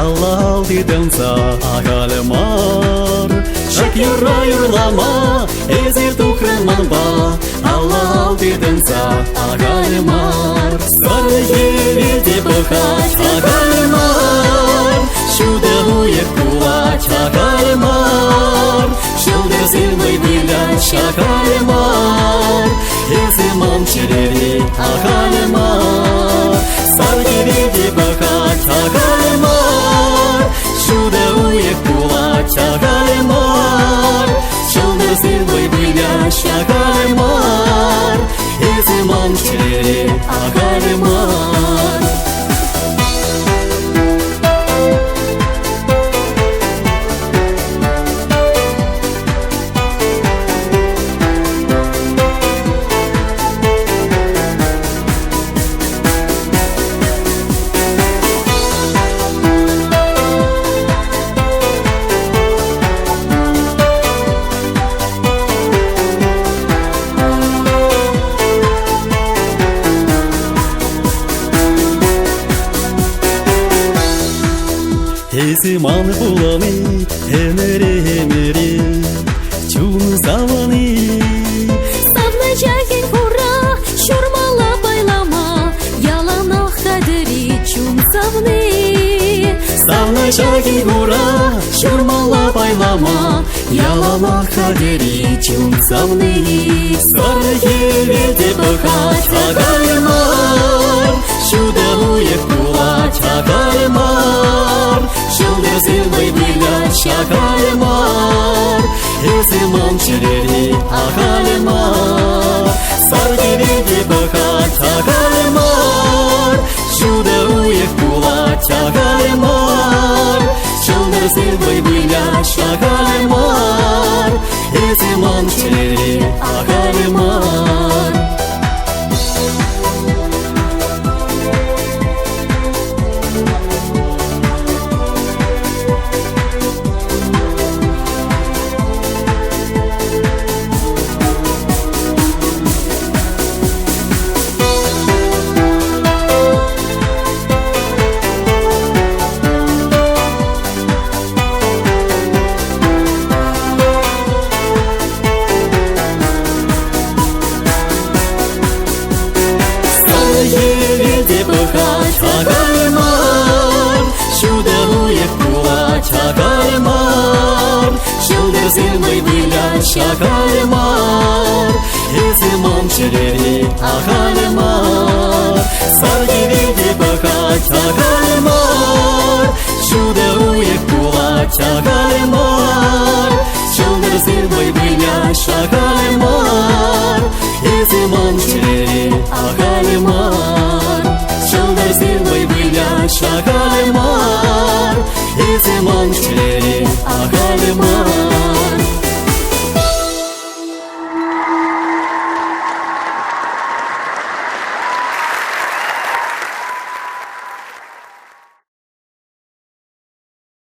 Аллах диденца агалемар Шак юра юрлама Эзир тухренманба Аллах диденца агалемар Старые виде бухать агалемар Шуда уе кулать агалемар Шылдыр силмый вылять агалемар Езимам черери агалемар Старые виде бухать агалемар Шуда уе кулать агалемар Шылдыр силмый вылять агалемар Езимам черери агалемар Эзиман буланы, энере-эмере, чун заваны. Ставна жагин хура, шурмала байлама, яланах кадыри чун завны. Ставна жагин хура, шурмала байлама, яланах кадыри чун завны. Старые виде бухать агалемар, шуда уе кулать агалемар. Шылдыр силмый вылять агалемар Эзимам черери агалемар Старые виде бухать агалемар Шуда уе кулать агалемар Шылдыр силмый вылять агалемар Эзимам черери агалемар Виде бухать агалемар Шуда уе кулать агалемар Шылдыр силмый вылять агалемар Эзимам черери агалемар Старые виде бухать агалемар Шуда уе кулать агалемар Шылдыр силмый вылять агалемар Эзимам черери агалемар Шылдыр силмый вылять агалемар Эзимам черери